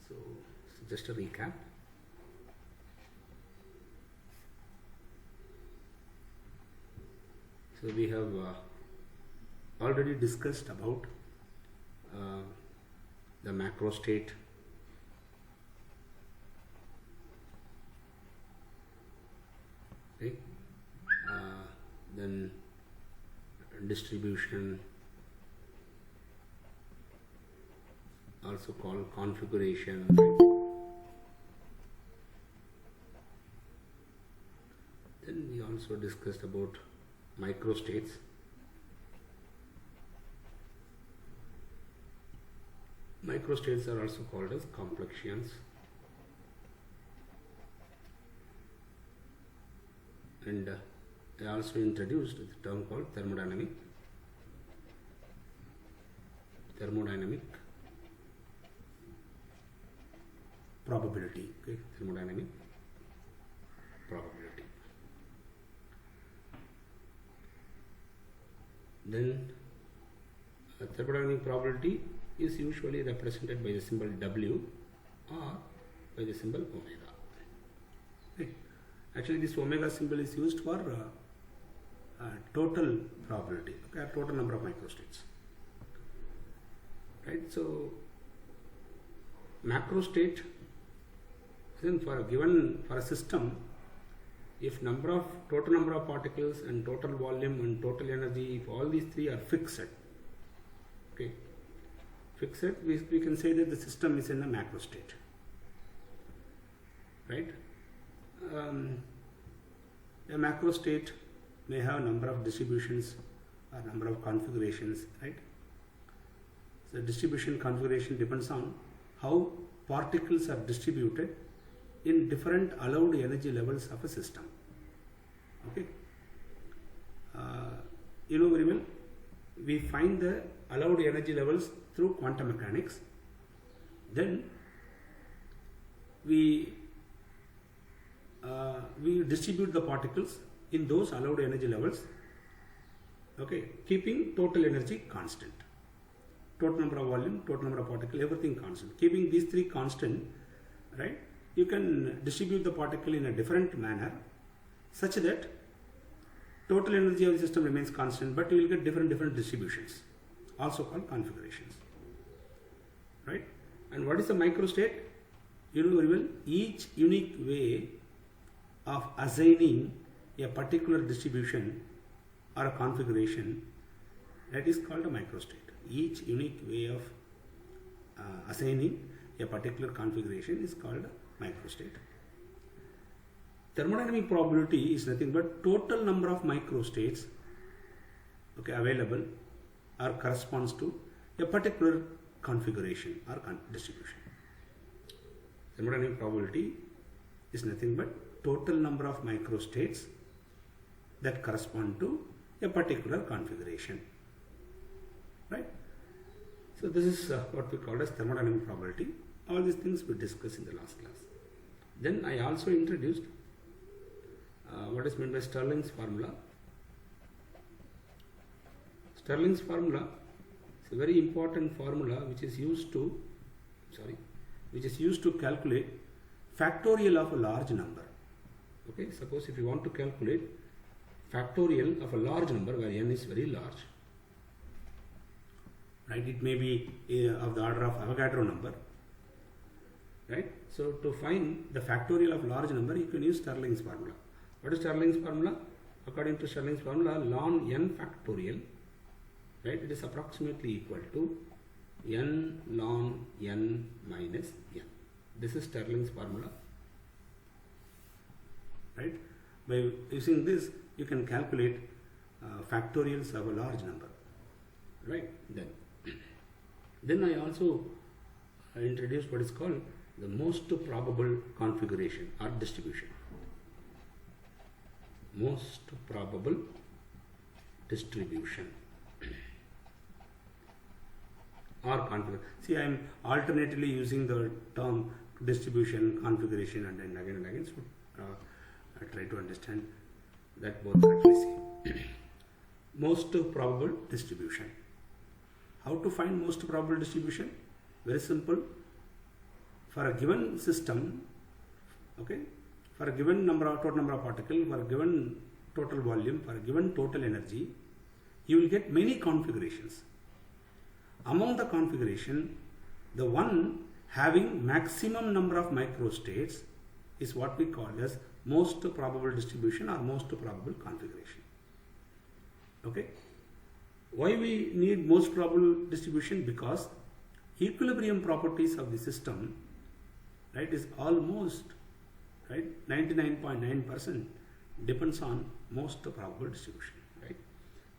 So just a recap. So we have already discussed about the macro state, okay? Then distribution, also called configuration, then we also discussed about microstates. Microstates are also called as complexions, and I also introduced the term called thermodynamic probability. Okay, thermodynamic probability. Then thermodynamic probability is usually represented by the symbol W or by the symbol omega. Okay. Actually, this omega symbol is used for total probability, okay, total number of microstates. Right. So macrostate, then for a system, if total number of particles and total volume and total energy, if all these three are fixed, okay, we can say that the system is in a macro state, right? A macro state may have a number of distributions or number of configurations, right? So distribution configuration depends on how particles are distributed in different allowed energy levels of a system. Okay, you know very well, we find the allowed energy levels through quantum mechanics. Then we distribute the particles in those allowed energy levels, okay, keeping total energy constant, total number of volume, total number of particles, everything constant. Keeping these three constant, right, you can distribute the particle in a different manner such that total energy of the system remains constant, but you will get different distributions, also called configurations, right? And what is a microstate? You know very well, each unique way of assigning a particular distribution or a configuration, that is called a microstate. Each unique way of assigning a particular configuration is called a microstate. Thermodynamic probability is nothing but total number of microstates, okay, available or corresponds to a particular configuration or distribution. Thermodynamic probability is nothing but total number of microstates that correspond to a particular configuration, right? So this is what we call as thermodynamic probability. All these things we discussed in the last class. Then I also introduced what is meant by Stirling's formula. Stirling's formula is a very important formula which is used to calculate factorial of a large number. Okay, suppose if you want to calculate factorial of a large number where n is very large, right? It may be of the order of Avogadro number, right? So to find the factorial of large number, you can use Stirling's formula. What is Stirling's formula? According to Stirling's formula, ln n factorial, right, it is approximately equal to n ln n minus n. This is Stirling's formula, right? By using this, you can calculate factorials of a large number, right? Then I also introduced what is called the most probable configuration or distribution. Most probable distribution or configuration. See, I am alternatively using the term distribution, configuration, and then again and again. So I try to understand that both are actually same. Most probable distribution. How to find most probable distribution? Very simple. for a given system, okay, for a given total number of particles, for a given total volume, for a given total energy, you will get many configurations. Among the configuration, the one having maximum number of microstates is what we call as most probable distribution or most probable configuration. Okay. Why we need most probable distribution? Because equilibrium properties of the system, right, is almost, right, 99.9% depends on most probable distribution, right.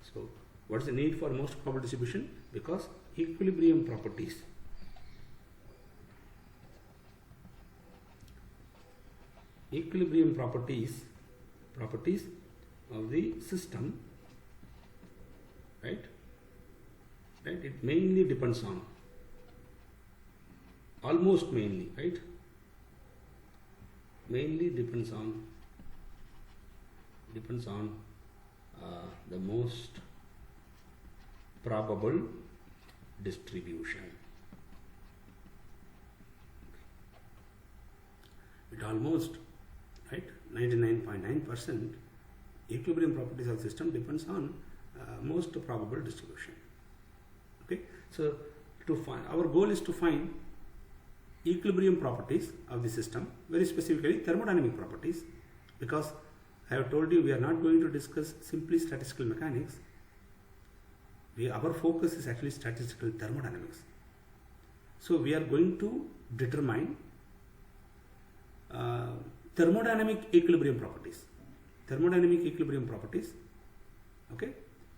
So what is the need for most probable distribution? Because equilibrium properties of the system, right, it mainly depends on, almost mainly, right, mainly depends on the most probable distribution. It almost, right, 99.9% equilibrium properties of the system depends on most probable distribution. Okay, so to find, our goal is to find equilibrium properties of the system, very specifically thermodynamic properties, because I have told you we are not going to discuss simply statistical mechanics. Our focus is actually statistical thermodynamics. So we are going to determine thermodynamic equilibrium properties, okay,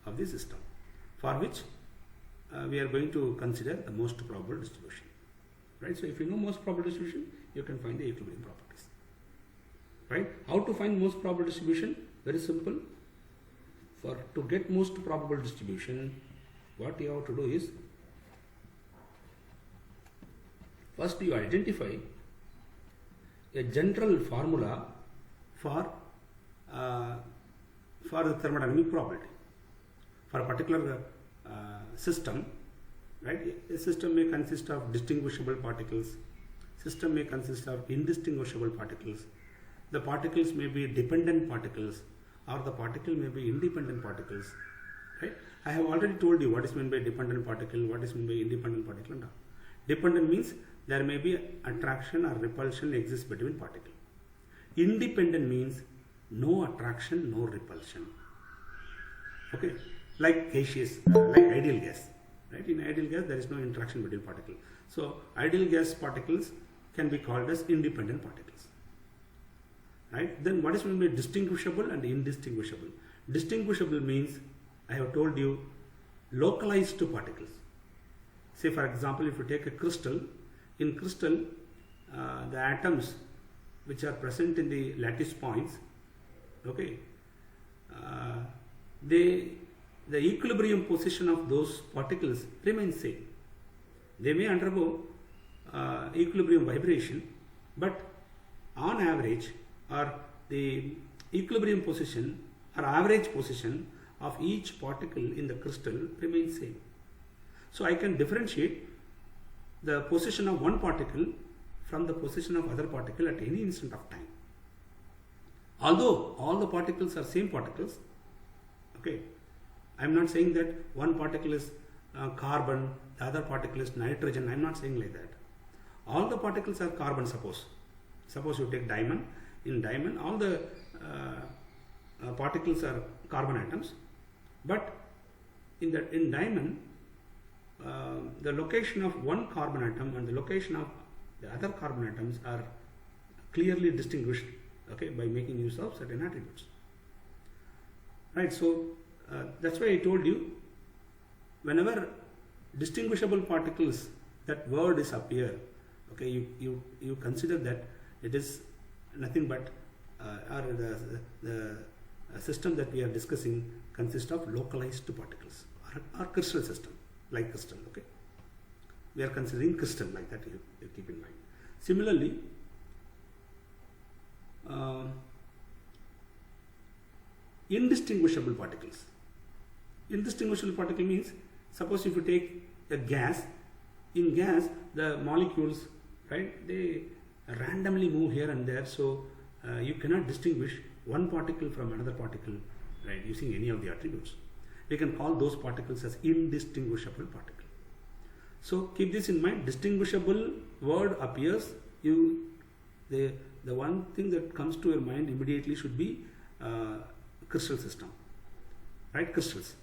of the system, for which we are going to consider the most probable distribution, right. So if you know most probable distribution, you can find the equilibrium properties, right. How to find most probable distribution? Very simple. To get most probable distribution, what you have to do is, first you identify a general formula for the thermodynamic probability for a particular system, right. A system may consist of distinguishable particles, system may consist of indistinguishable particles, the particles may be dependent particles, or the particle may be independent particles, right. I have already told you what is meant by dependent particle, what is meant by independent particle. And dependent means there may be attraction or repulsion exists between particles. Independent means no attraction, no repulsion. Okay, like gaseous, like ideal gas, right? In ideal gas there is no interaction between particles. So ideal gas particles can be called as independent particles, right? Then what is meant by distinguishable and indistinguishable? Distinguishable means, I have told you, localized to particles. Say for example, if you take a crystal, in crystal the atoms which are present in the lattice points, okay, the equilibrium position of those particles remains same. They may undergo equilibrium vibration, but on average, or the equilibrium position or average position of each particle in the crystal remains same. So I can differentiate the position of one particle from the position of other particle at any instant of time. Although all the particles are same particles, okay, I am not saying that one particle is carbon, the other particle is nitrogen. I am not saying like that. All the particles are carbon. Suppose you take diamond. In diamond, all the particles are carbon atoms, but in diamond, the location of one carbon atom and the location of the other carbon atoms are clearly distinguished, okay, by making use of certain attributes, right. So that's why I told you, whenever distinguishable particles, that word is appear, okay, you consider that it is nothing but the system that we are discussing consists of localized particles, or crystal system, like crystal, okay. We are considering crystal like that, you keep in mind. Similarly, indistinguishable particles. Indistinguishable particle means, suppose if you take a gas, in gas the molecules right? They randomly move here and there, so you cannot distinguish one particle from another particle, right, using any of the attributes. We can call those particles as indistinguishable particles. So keep this in mind. Distinguishable word appears, the one thing that comes to your mind immediately should be crystal system, right? Crystals.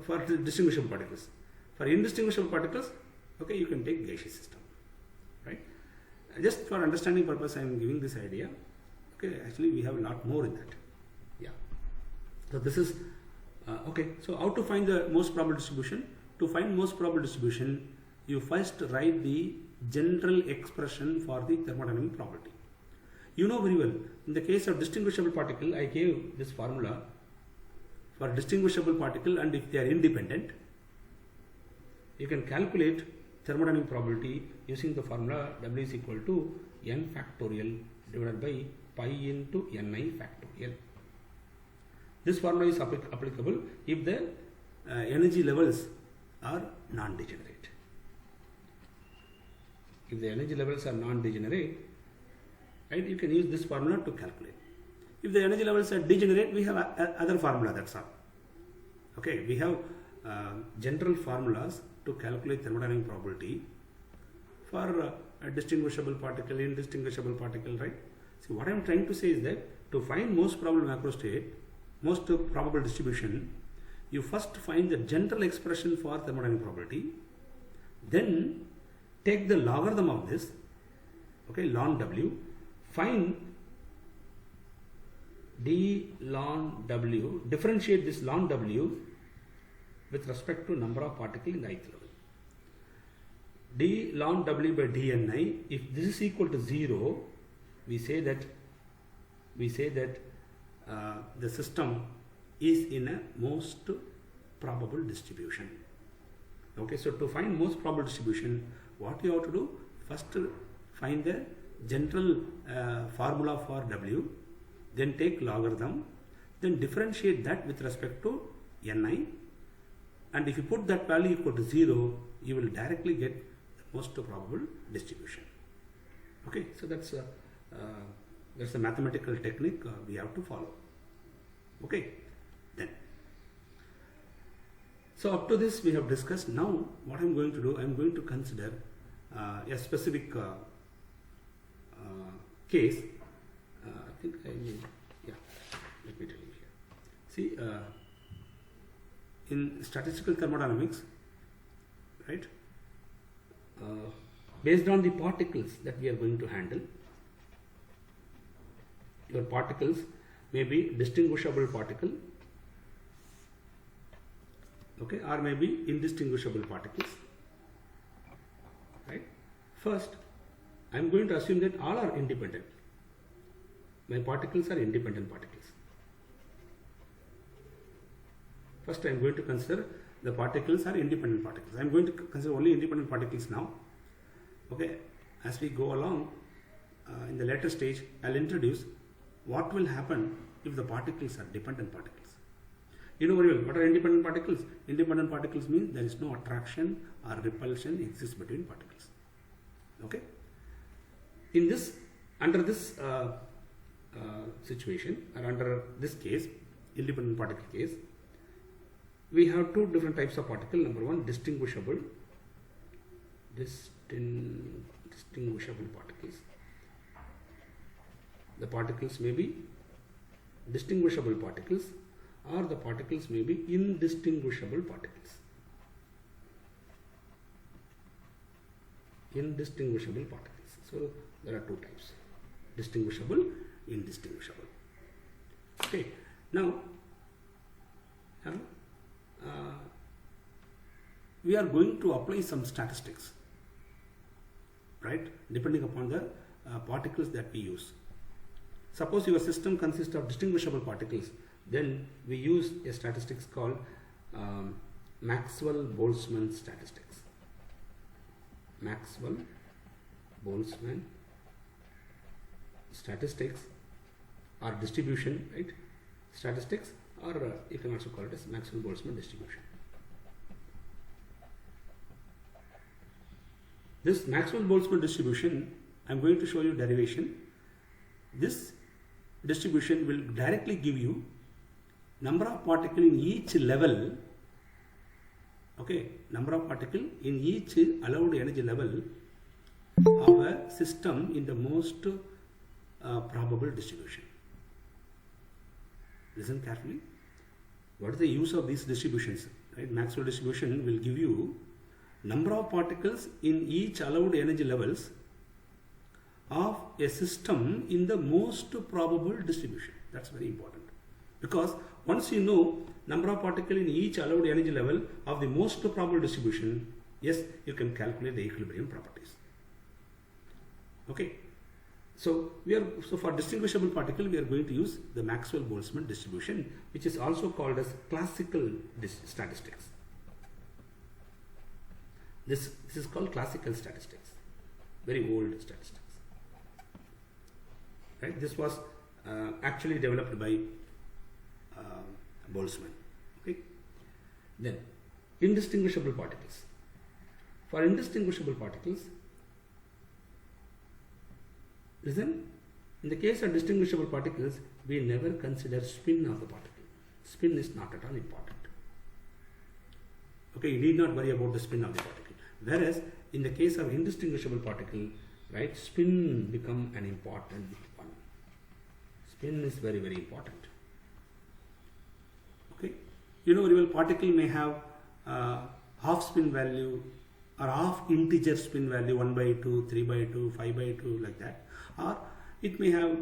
For distinguishable particles. For indistinguishable particles, okay, you can take gaseous system, right? Just for understanding purpose, I am giving this idea. Okay, actually we have a lot more in that. Yeah. So this is okay. So how to find the most probable distribution? To find most probable distribution, you first write the general expression for the thermodynamic probability. You know very well, in the case of distinguishable particle, I gave this formula for distinguishable particle, and if they are independent, you can calculate thermodynamic probability using the formula W is equal to n factorial divided by pi into ni factorial. This formula is applicable if the energy levels are non-degenerate. If the energy levels are non-degenerate, right, you can use this formula to calculate. If the energy levels are degenerate, we have other formula, that's all. Okay, we have general formulas to calculate thermodynamic probability for a distinguishable particle, indistinguishable particle, right? See, what I am trying to say is that to find most probable macro state, most probable distribution, you first find the general expression for thermodynamic probability, then take the logarithm of this, okay, ln W, find d ln W, differentiate this ln W with respect to number of particles in the ith level. D ln W by dni, if this is equal to 0, we say that the system is in a most probable distribution. Okay, so to find most probable distribution, what you have to do? First, find the general formula for W, then take logarithm, then differentiate that with respect to ni, and if you put that value equal to 0, you will directly get the most probable distribution. Okay, so that's a mathematical technique we have to follow. Okay, then. So up to this we have discussed. Now what I am going to do, I am going to consider a specific case. I think I will, yeah, let me tell you here. See, in statistical thermodynamics, right, based on the particles that we are going to handle, your particles may be distinguishable particle, okay, or maybe indistinguishable particles, right? First, I am going to assume that all are independent. My particles are independent particles. First, I am going to consider the particles are independent particles. I am going to consider only independent particles now. Okay, as we go along in the later stage, I will introduce what will happen if the particles are dependent particles. You know very well, what are independent particles? Independent particles means there is no attraction or repulsion exists between particles. Okay. In this, under this situation, or under this case, independent particle case, we have two different types of particle. Number one, distinguishable particles. The particles may be distinguishable particles, or the particles may be indistinguishable particles. Indistinguishable particles. So there are two types: distinguishable, indistinguishable. Okay. Now, we are going to apply some statistics, right? Depending upon the particles that we use. Suppose your system consists of distinguishable particles, then we use a statistics called Maxwell-Boltzmann statistics. Maxwell-Boltzmann statistics or distribution, right? Statistics, or you can also call it as Maxwell-Boltzmann distribution. This Maxwell-Boltzmann distribution, I am going to show you derivation. This distribution will directly give you number of particles in each level, okay, number of particles in each allowed energy level of a system in the most probable distribution. Listen carefully. What is the use of these distributions? Right? Maxwell distribution will give you number of particles in each allowed energy levels of a system in the most probable distribution. That's very important, because once you know number of particles in each allowed energy level of the most probable distribution, yes, you can calculate the equilibrium properties. Okay. So for distinguishable particle, we are going to use the Maxwell-Boltzmann distribution, which is also called as classical statistics. This is called classical statistics, very old statistics. Right? This was actually developed by Boltzmann. Okay. Then indistinguishable particles. For indistinguishable particles, listen, in the case of distinguishable particles, we never consider spin of the particle. Spin is not at all important. Okay, you need not worry about the spin of the particle. Whereas in the case of indistinguishable particle, right, spin become an important one. Spin is very, very important. Okay, you know, your particle may have half spin value or half integer spin value 1 by 2, 3 by 2, 5 by 2, like that. Or it may have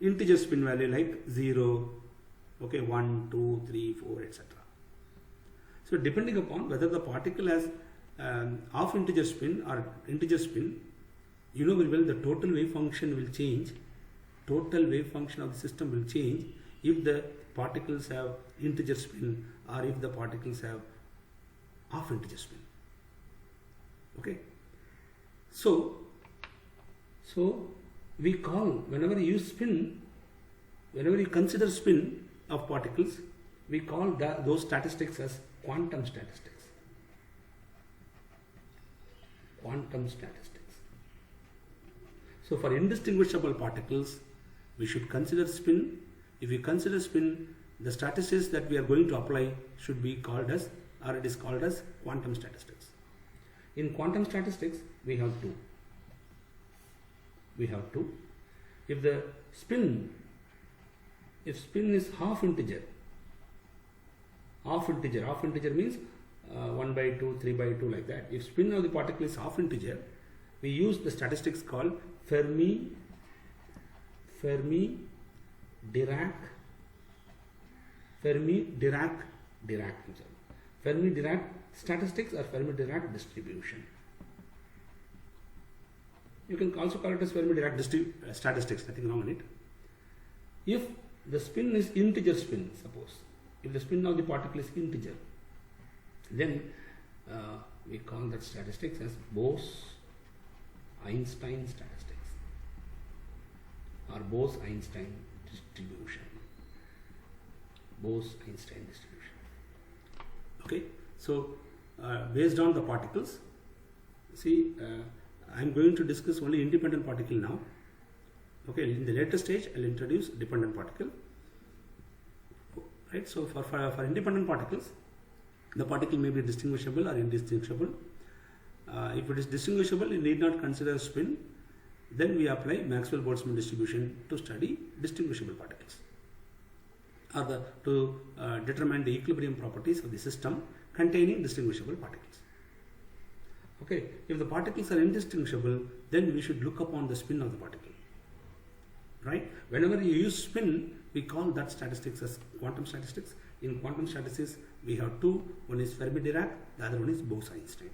integer spin value like 0, okay, 1, 2, 3, 4, etc. So depending upon whether the particle has half integer spin or integer spin, you know very well the total wave function will change. Total wave function of the system will change if the particles have integer spin or if the particles have half integer spin. Okay. So we call, whenever you consider spin of particles, we call those statistics as quantum statistics. Quantum statistics. So for indistinguishable particles, we should consider spin. If we consider spin, the statistics that we are going to apply should be called as, or it is called as quantum statistics. In quantum statistics, we have two. If the spin, if spin is half integer means 1 by 2, 3 by 2, like that. If spin of the particle is half integer, we use the statistics called Fermi-Dirac statistics or Fermi-Dirac distribution. You can also call it as Fermi-Dirac statistics, nothing wrong in it. If the spin is integer spin, suppose, if the spin of the particle is integer, then we call that statistics as Bose-Einstein statistics or Bose-Einstein distribution. Bose-Einstein distribution. Okay, so based on the particles, see, I am going to discuss only independent particle now. Okay, in the later stage, I will introduce dependent particle. Right, so for independent particles, the particle may be distinguishable or indistinguishable. If it is distinguishable, you need not consider spin. Then we apply Maxwell-Boltzmann distribution to study distinguishable particles, or to determine the equilibrium properties of the system containing distinguishable particles. Okay, if the particles are indistinguishable, then we should look upon the spin of the particle. Right? Whenever you use spin, we call that statistics as quantum statistics. In quantum statistics, we have two. One is Fermi-Dirac, the other one is Bose-Einstein.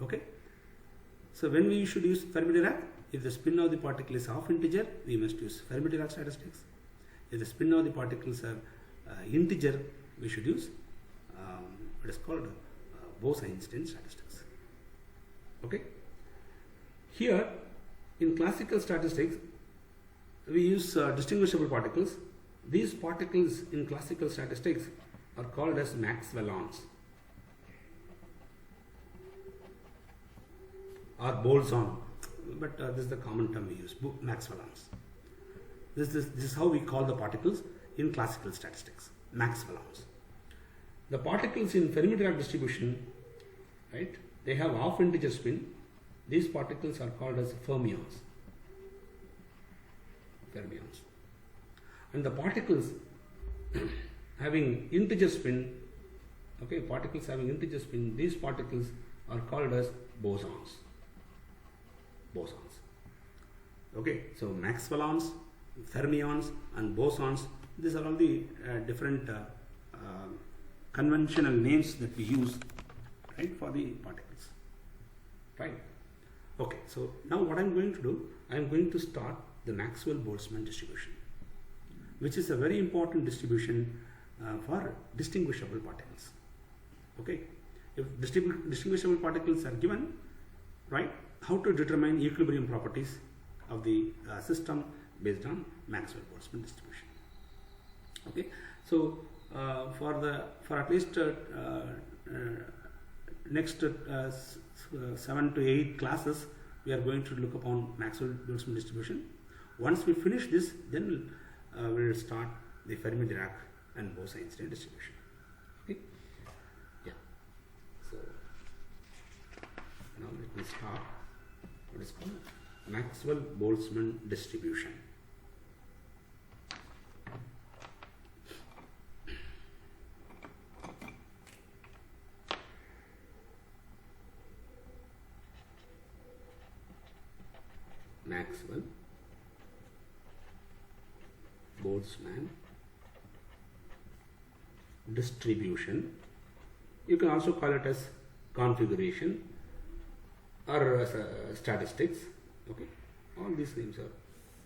Okay? So when we should use Fermi-Dirac, if the spin of the particle is half integer, we must use Fermi-Dirac statistics. If the spin of the particles are integer, we should use what is called Bose-Einstein statistics. Okay? Here, in classical statistics, we use distinguishable particles. These particles in classical statistics are called as Maxwellons. or Boltzmann, but this is the common term we use, Maxwellons. This is how we call the particles in classical statistics, Maxwellons. The particles in Fermi-Dirac distribution, right, they have half integer spin. These particles are called as fermions. Fermions. And the particles having integer spin, okay, particles having integer spin, these particles are called as bosons. Bosons. Okay, so Maxwellons, fermions, and bosons, these are all the different conventional names that we use, right, for the particles, right? Okay, so now what I'm going to do, I'm going to start the Maxwell-Boltzmann distribution, which is a very important distribution for distinguishable particles. Okay, if distinguishable particles are given, right, how to determine equilibrium properties of the system based on Maxwell-Boltzmann distribution. Okay, so for at least next 7 to 8 classes, we are going to look upon Maxwell-Boltzmann distribution. Once we finish this, then we will start the Fermi-Dirac and Bose-Einstein distribution. Okay, yeah. So now let me start what is called Maxwell-Boltzmann distribution. Maxwell, Boltzmann distribution. You can also call it as configuration or statistics. Okay, all these names are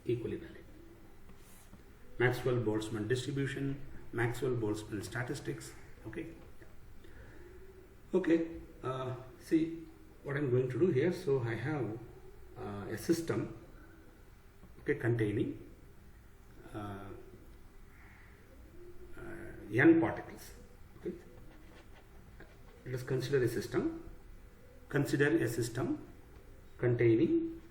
equally valid. Maxwell-Boltzmann distribution, Maxwell-Boltzmann statistics. Okay. Okay. See what I'm going to do here. So I have a system, okay, containing n particles. Okay, let us consider a system. Consider a system containing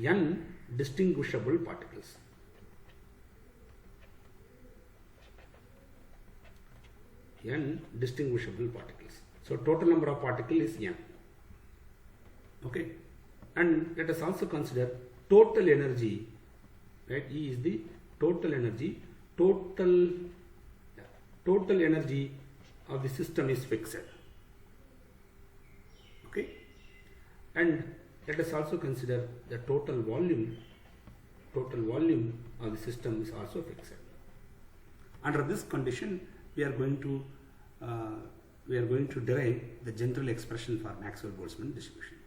n distinguishable particles. N distinguishable particles. So total number of particles is n. Okay. And let us also consider total energy, right? E is the total energy. Total energy of the system is fixed. Okay. And let us also consider the total volume. Total volume of the system is also fixed. Under this condition, we are going to derive the general expression for Maxwell-Boltzmann distribution.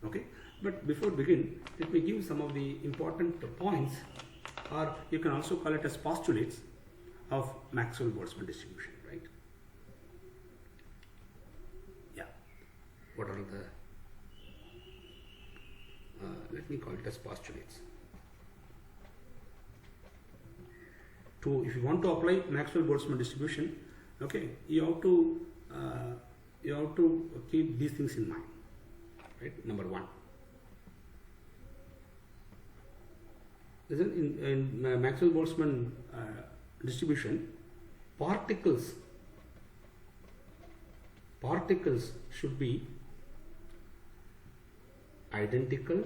Okay, but before begin, let me give some of the important points, or you can also call it as postulates of Maxwell-Boltzmann distribution, right? Yeah. What are the? Let me call it as postulates. If you want to apply Maxwell-Boltzmann distribution, okay, you have to keep these things in mind. Right, number one. In Maxwell-Boltzmann distribution, particles should be identical.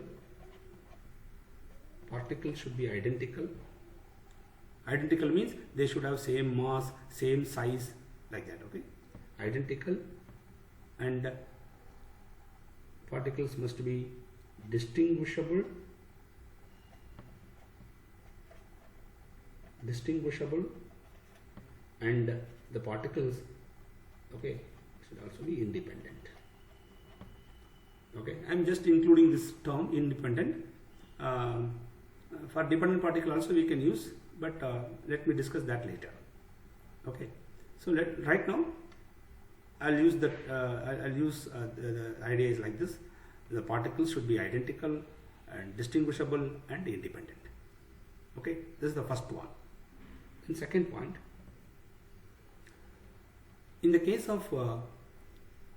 Particles should be identical. Identical means they should have same mass, same size, like that. Okay, identical, and particles must be distinguishable, and the particles, okay, should also be independent. Okay, I am just including this term independent. For dependent particle also we can use, but let me discuss that later. Okay, so right now I'll use the idea is like this: the particles should be identical and distinguishable and independent. Okay, this is the first one. And second point, in the case of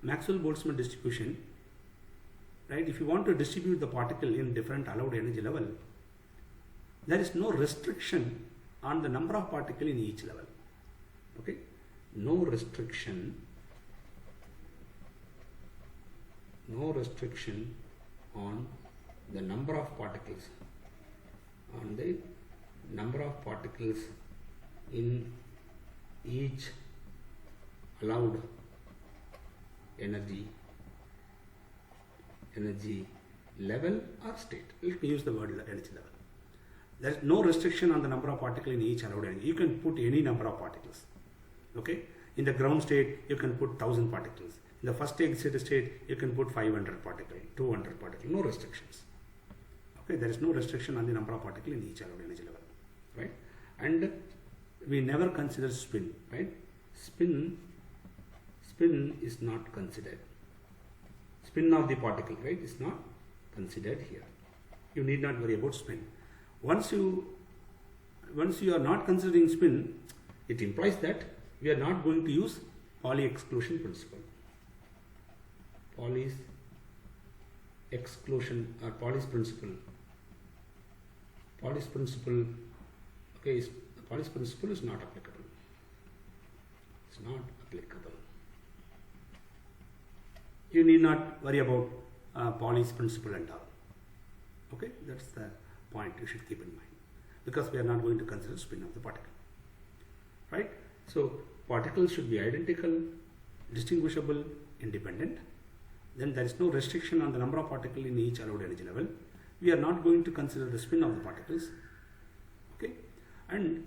Maxwell-Boltzmann distribution, right, if you want to distribute the particle in different allowed energy level, there is no restriction on the number of particles in each level. Okay, no restriction on the number of particles, in each allowed energy level or state. Let me use the word energy level. There is no restriction on the number of particles in each allowed energy. You can put any number of particles. Okay, in the ground state you can put 1000 particles. In the first state you can put 500 particles, 200 particles. No restrictions. Okay, there is no restriction on the number of particles in each allowed energy level, right? And we never consider spin, right? Spin is not considered. Spin of the particle, right, is not considered here. You need not worry about spin. Once you are not considering spin, it implies that we are not going to use Pauli exclusion principle. Pauli's exclusion or Pauli's principle. Pauli's principle, okay, Pauli's principle is not applicable. It's not applicable. You need not worry about Pauli's principle and all. Okay, that's the point you should keep in mind, because we are not going to consider spin of the particle, right? So particles should be identical, distinguishable, independent. Then there is no restriction on the number of particles in each allowed energy level. We are not going to consider the spin of the particles. Okay, and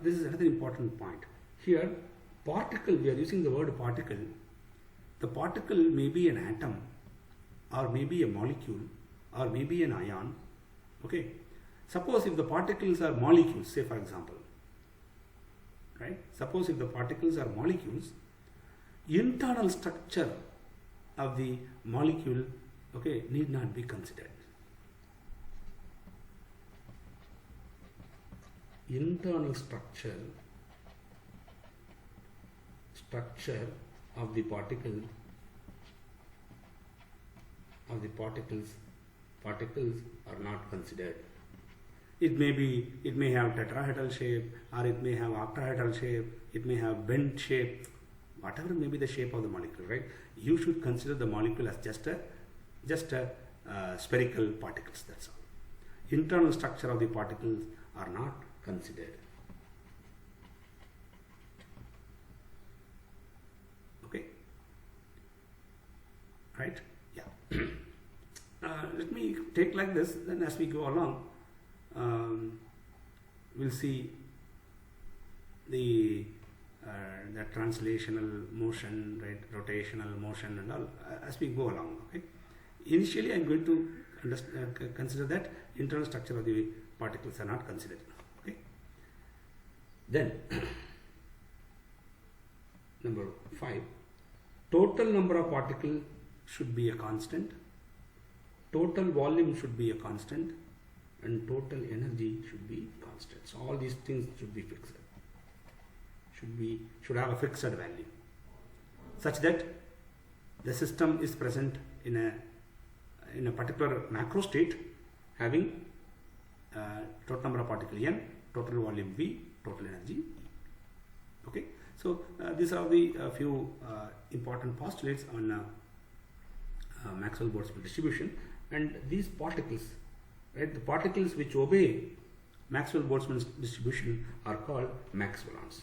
this is another important point. Here, particle, we are using the word particle. The particle may be an atom, or maybe a molecule, or maybe an ion. Okay, suppose if the particles are molecules, say for example, right? Suppose if the particles are molecules, internal structure of the molecule, okay, need not be considered. Internal structure of the particles are not considered. It may have tetrahedral shape, or it may have octahedral shape, it may have bent shape, whatever may be the shape of the molecule, right? You should consider the molecule as just a spherical particles, that's all. Internal structure of the particles are not considered. Okay, right? Yeah. Let me take like this, then as we go along, we'll see the translational motion, right, rotational motion and all as we go along. Okay, initially I am going to consider that internal structure of the particles are not considered. Okay, then number 5, total number of particles should be a constant, total volume should be a constant, and total energy should be constant. So all these things should be fixed. Should have a fixed value, such that the system is present in a particular macro state having total number of particles n, total volume v, total energy e. Okay, so these are the few important postulates on Maxwell-Boltzmann distribution, and these particles, right, the particles which obey Maxwell-Boltzmann distribution are called Maxwellons.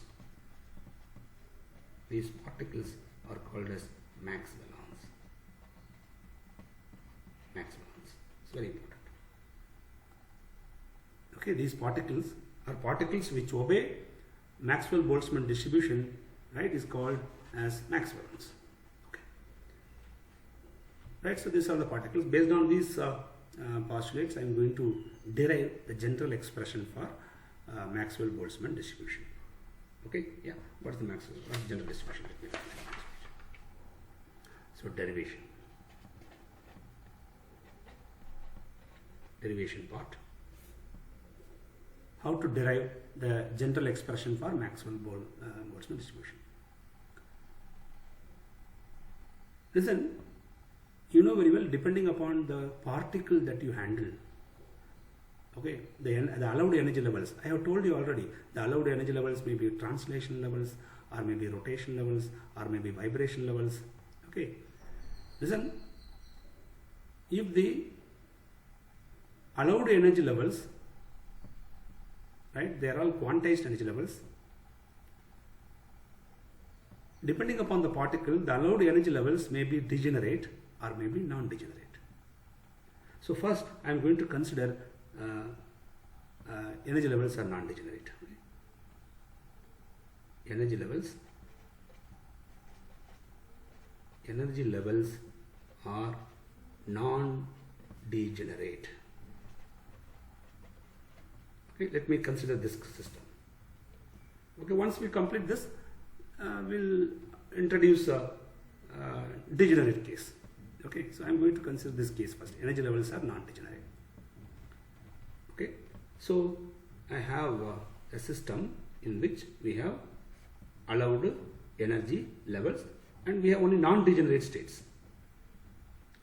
These particles are called as Maxwellons. Maxwellons. It's very important. Okay, these particles are particles which obey Maxwell-Boltzmann distribution, right, is called as Maxwellons. Okay. Right, so these are the particles. Based on these postulates, I am going to derive the general expression for Maxwell-Boltzmann distribution. Okay, yeah, what's the Maxwell? What's the general distribution? So derivation part. How to derive the general expression for Maxwell-Boltzmann distribution. Listen, you know very well, depending upon the particle that you handle, okay, the allowed energy levels, I have told you already, the allowed energy levels may be translation levels, or maybe rotation levels, or maybe vibration levels. Okay, listen, if the allowed energy levels, right, they are all quantized energy levels, depending upon the particle, the allowed energy levels may be degenerate or may be non-degenerate. So first I am going to consider energy levels are non-degenerate. Energy levels are non-degenerate. Okay, let me consider this system. Okay, once we complete this, we'll introduce a degenerate case. Okay, so I'm going to consider this case first. Energy levels are non-degenerate. Okay, so I have a system in which we have allowed energy levels and we have only non-degenerate states.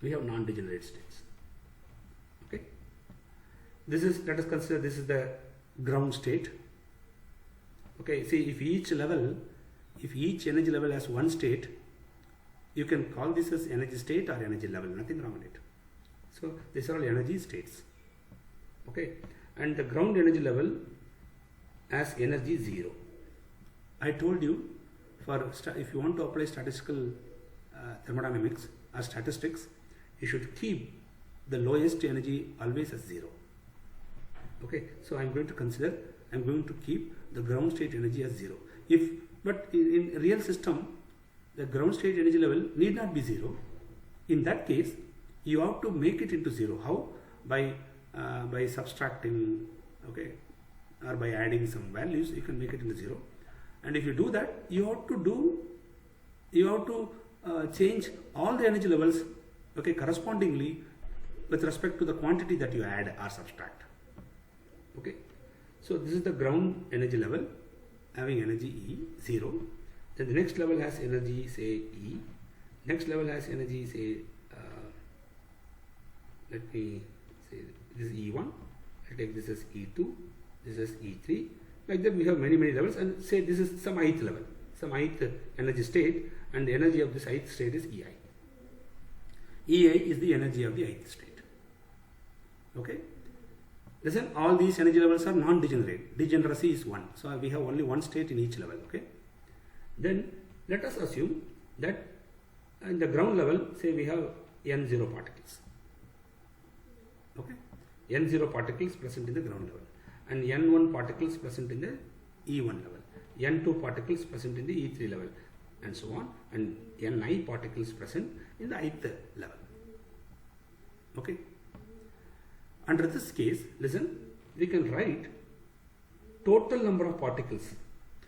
We have non-degenerate states. Okay, this is, let us consider this is the ground state. Okay, see, if each energy level has one state, you can call this as energy state or energy level, nothing wrong with it. So these are all energy states. Okay, and the ground energy level has energy 0. I told you, if you want to apply statistical thermodynamics or statistics, you should keep the lowest energy always as 0. Okay, so I'm going to keep the ground state energy as 0. But in a real system, the ground state energy level need not be 0. In that case, you have to make it into 0. How? By subtracting, okay, or by adding some values, you can make it into 0. And if you do that, you have to change all the energy levels, okay, correspondingly with respect to the quantity that you add or subtract. Okay, so this is the ground energy level having energy E 0. Then the next level has energy, say, E. Next level has energy, say, let me say this is E1. I take this as E2. This is E3. Like that we have many levels, and say this is some ith level, some ith energy state, and the energy of this ith state is EI. EI is the energy of the ith state. Okay. Listen, all these energy levels are non-degenerate. Degeneracy is 1. So we have only one state in each level. Okay. Then let us assume that in the ground level, say we have N0 particles. Okay. N0 particles present in the ground level, and N1 particles present in the E1 level, N2 particles present in the E3 level, and so on, and Ni particles present in the ith level. Okay. Under this case, listen, we can write total number of particles.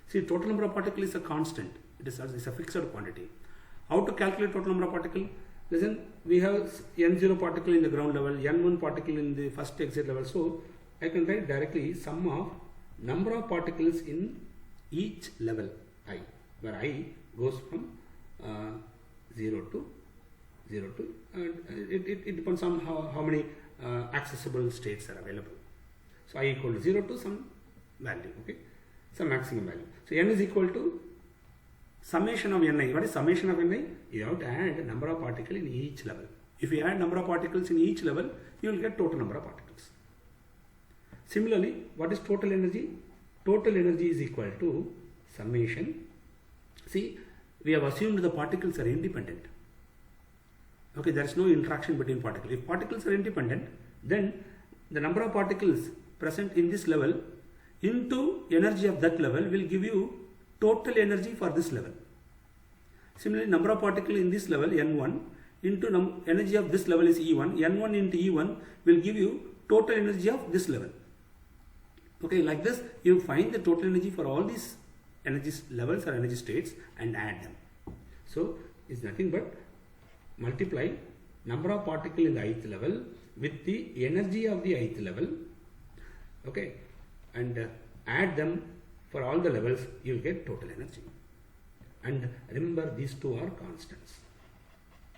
See, total number of particles is a constant. It is a fixed quantity. How to calculate total number of particles? Listen, we have N0 particle in the ground level, N1 particle in the first exit level. So I can write directly sum of number of particles in each level I, where I goes from 0 to it depends on how many accessible states are available. So I equal to 0 to some value, okay, some maximum value. So n is equal to summation of Ni. What is summation of Ni? You have to add number of particles in each level. If you add number of particles in each level, you will get total number of particles. Similarly, what is total energy? Total energy is equal to summation. See, we have assumed the particles are independent. Okay, there is no interaction between particles. If particles are independent, then the number of particles present in this level into energy of that level will give you total energy for this level. Similarly, number of particles in this level N1 into energy of this level is E1. N1 into E1 will give you total energy of this level. Okay, like this you find the total energy for all these energy levels or energy states and add them. So it's nothing but multiply number of particles in the ith level with the energy of the ith level, okay, and add them for all the levels, you will get total energy. And remember, these two are constants.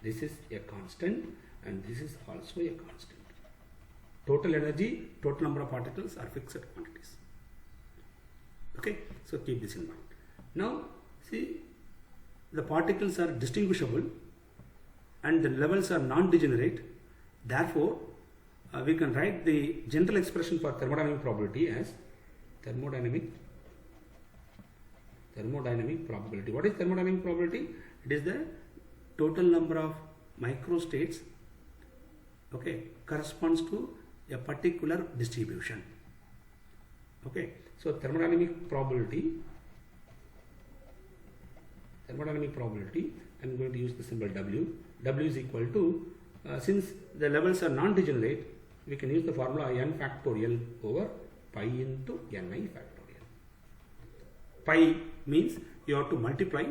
this is a constant, and this is also a constant. Total energy, total number of particles are fixed quantities. Okay, so keep this in mind. Now see, the particles are distinguishable and the levels are non-degenerate. Therefore, we can write the general expression for thermodynamic probability as thermodynamic probability. What is thermodynamic probability? It is the total number of microstates, okay, corresponds to a particular distribution. Okay, so thermodynamic probability, I'm going to use the symbol W. W is equal to, since the levels are non-degenerate, we can use the formula n factorial over pi into ni factorial. Pi means you have to multiply,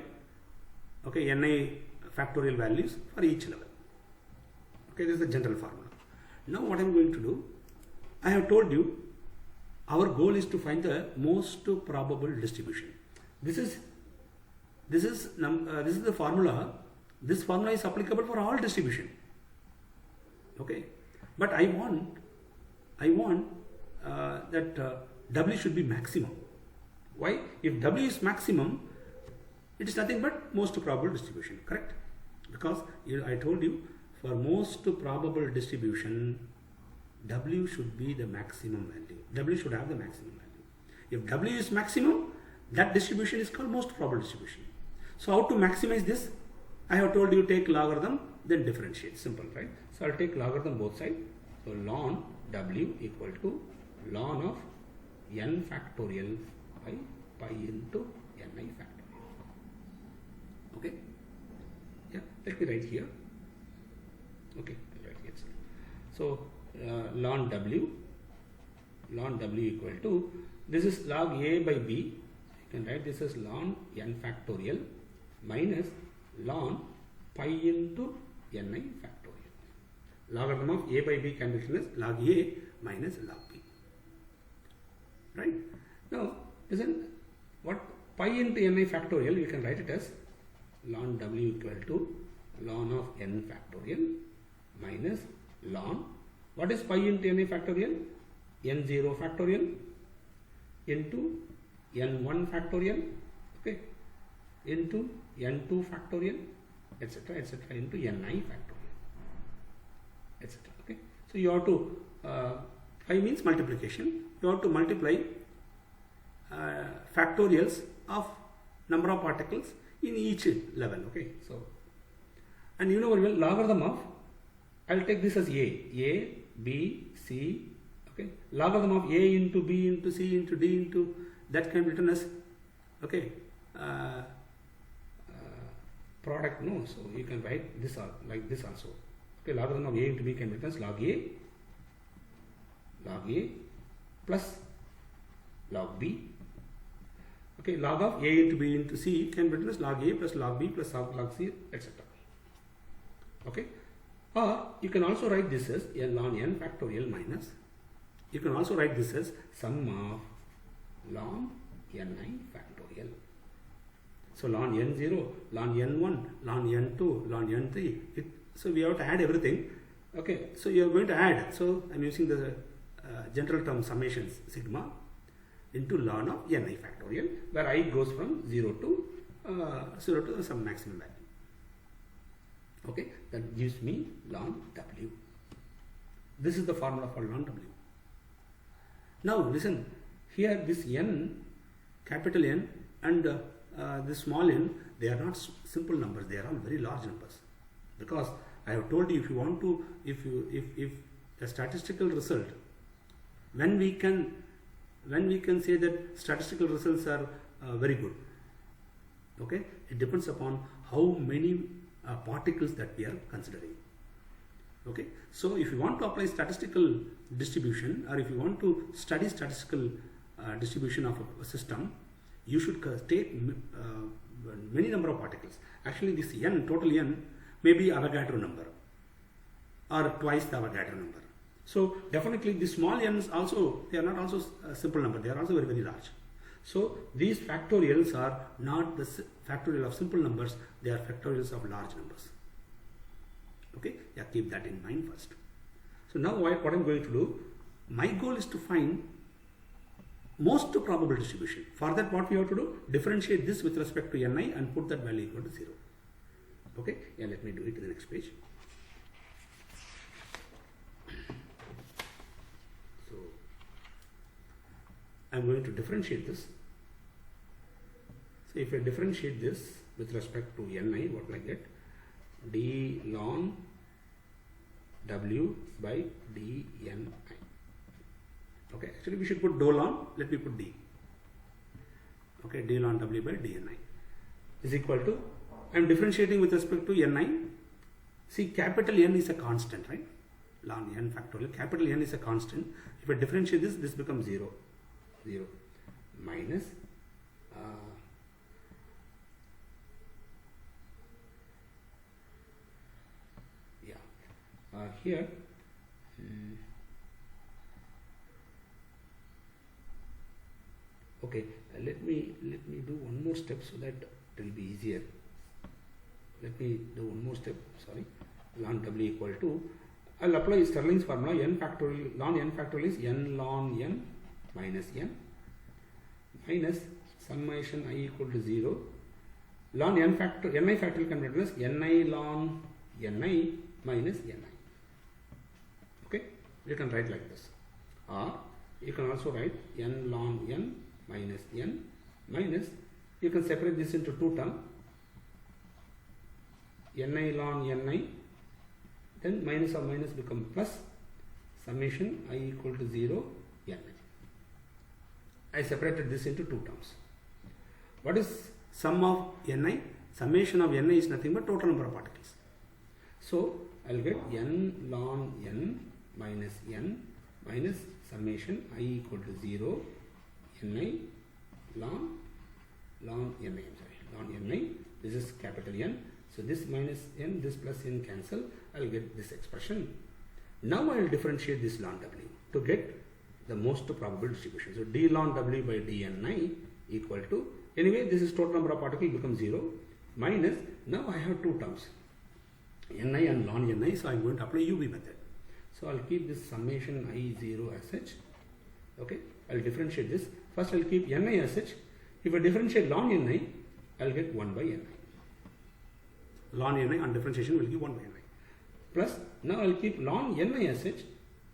okay, ni factorial values for each level. Okay, this is the general formula. Now what I am going to do, I have told you our goal is to find the most probable distribution. This is the formula. This formula is applicable for all distribution. Okay, but I want that W should be maximum. Why? If W is maximum, it is nothing but most probable distribution, correct? Because I told you, for most probable distribution, W should be the maximum value. W should have the maximum value. If W is maximum, that distribution is called most probable distribution. So how to maximize this? I have told you, take logarithm, then differentiate. Simple, right? So I'll take logarithm both sides. So ln W equal to ln of n factorial by pi into ni factorial. Okay? Yeah, let me write here. Okay, I'll write here. So ln W equal to, this is log A by B. You can write this as ln n factorial minus ln pi into ni factorial. Logarithm of A by B can be written as log A minus log B. Right? Now, listen, what pi into ni factorial, you can write it as ln W equal to ln of n factorial minus ln, what is pi into ni factorial? n0 factorial into n1 factorial, okay, into n2 factorial, etc., into ni factorial, etc. Okay, so you have to pi means multiplication. You have to multiply factorials of number of particles in each level. Okay, so, and you know very well, logarithm of, I will take this as A, B, C. Okay, logarithm of A into B into C into D into, that can be written as, okay, product, no, so you can write this like this also. Okay, logarithm of A into B can be written as log A plus log B. Okay, log of A into B into C can be written as log A plus log B plus log C, etc. Okay, or you can also write this as ln n factorial minus, you can also write this as sum of ln ni factorial. So ln n0, ln n1, ln n2, ln n3. So we have to add everything. Okay, so you are going to add. So I am using the general term summations sigma into ln of ni factorial, where I goes from 0 to some maximum value. Okay, that gives me ln W. This is the formula for ln W. Now listen, here this n, capital N, and this small n, they are not simple numbers, they are all very large numbers. Because I have told you, if you want to, if a statistical result, when we can say that statistical results are very good, okay, it depends upon how many particles that we are considering. Okay, so if you want to apply statistical distribution, or if you want to study statistical distribution of a system, you should take many number of particles. Actually, this n, total n, may be Avogadro number or twice the Avogadro number. So definitely the small n's also, they are not also a simple number, they are also very, very large. So these factorials are not the factorial of simple numbers, they are factorials of large numbers. Okay, yeah, keep that in mind first. So now what I'm going to do, my goal is to find most probable distribution. For that, what we have to do, differentiate this with respect to Ni and put that value equal to 0. Okay, yeah, let me do it in the next page. So I'm going to differentiate this. So if I differentiate this with respect to Ni, what will I get? D ln W by dNi. Okay, actually we should put dou ln, let me put D. Okay, D ln W by dNi is equal to, I am differentiating with respect to Ni. See, capital N is a constant, right? Ln n factorial, capital N is a constant. If I differentiate this, this becomes 0. 0 minus here okay, let me do one more step so that it will be easier. Let me do one more step, sorry. Ln W equal to, I'll apply Stirling's formula, n factorial, ln n factorial is n ln n minus n minus summation I equal to 0. Ln n factorial, ni factorial can be written as ni ln ni minus ni. Okay, you can write like this, or you can also write n ln n minus n minus, you can separate this into two terms, ni ln ni, then minus or minus become plus, summation I equal to 0 ni. I separated this into two terms. What is sum of ni? Summation of ni is nothing but total number of particles. So I will get n ln n minus n minus summation I equal to 0 ni ln ni, ln ni, this is capital N. So this minus n, this plus n cancel, I will get this expression. Now I will differentiate this ln W to get the most probable distribution. So d ln W by dNi equal to, anyway this is total number of particles becomes 0 minus, now I have two terms, Ni and ln Ni, so I am going to apply UV method. So I will keep this summation I0 as such. Okay, I will differentiate this. First I will keep Ni as such. If I differentiate ln Ni, I will get 1 by Ni. Ln Ni on differentiation will give 1 by Ni. Plus, now I will keep ln Ni as such.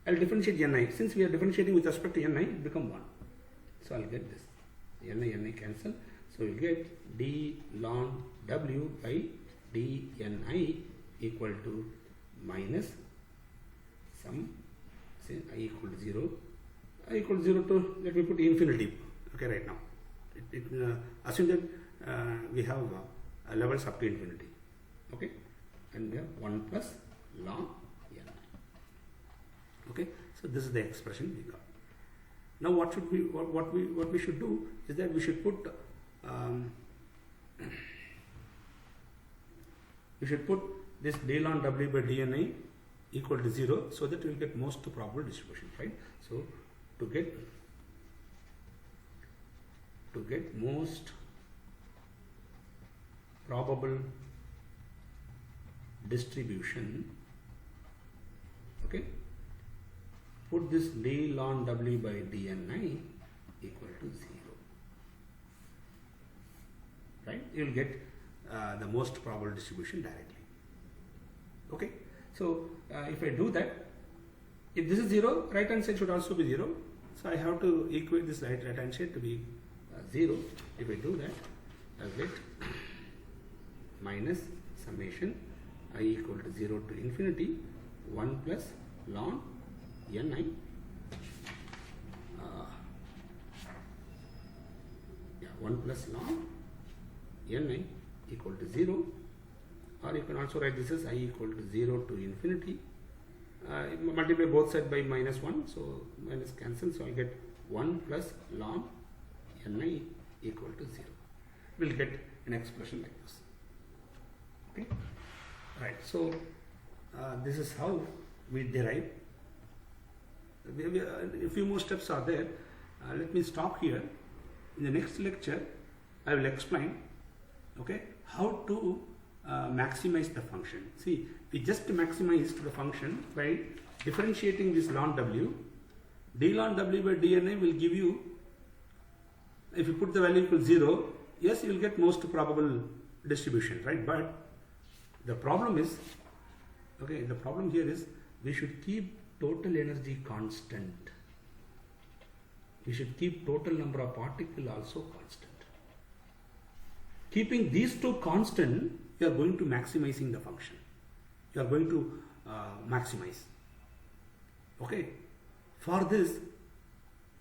I will differentiate Ni. Since we are differentiating with respect to Ni, it become 1. So I will get this. Ni cancel. So we will get d ln W by dNi equal to minus sum, say I equal to 0. I equal to 0 to, let me put infinity. Okay, right now. Assume that we have levels up to infinity. Okay, and we have 1 plus ln n. Okay, so this is the expression we got. Now what should we what we should do is that we should put this d ln W by dNi equal to 0 so that we will get most probable distribution, right? So to get most probable distribution, okay, put this d ln W by dNi equal to 0, right? You will get the most probable distribution directly. Okay, so if I do that, if this is 0, right hand side should also be 0. So I have to equate this right hand side to be 0. If I do that, I will get minus summation I equal to 0 to infinity 1 plus ln Ni, 1 plus ln Ni equal to 0, or you can also write this as I equal to 0 to infinity, multiply both sides by minus 1, so minus cancel, so I get 1 plus ln Ni equal to 0. We will get an expression like this. Okay, right. So this is how we derive. A few more steps are there. Let me stop here. In the next lecture, I will explain, okay, how to maximize the function. See, we just maximized the function by differentiating this ln w. d ln w by dna will give you, if you put the value equal 0, yes, you will get most probable distribution, right? But the problem is, okay, the problem here is we should keep total energy constant. We should keep total number of particles also constant. Keeping these two constant, you are going to maximizing the function. You are going to maximize. Okay. For this,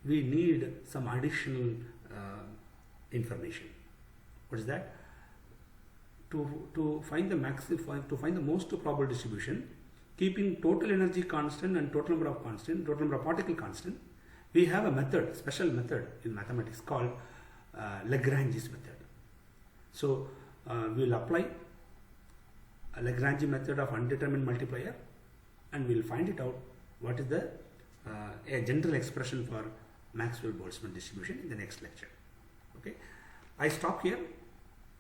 we need some additional information. What is that? To find the most probable distribution, keeping total energy constant and total number of particle constant, we have a method, special method in mathematics called Lagrange's method. So we will apply a Lagrange method of undetermined multiplier, and we will find it out what is the a general expression for Maxwell-Boltzmann distribution in the next lecture. Okay, I stop here.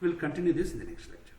We will continue this in the next lecture.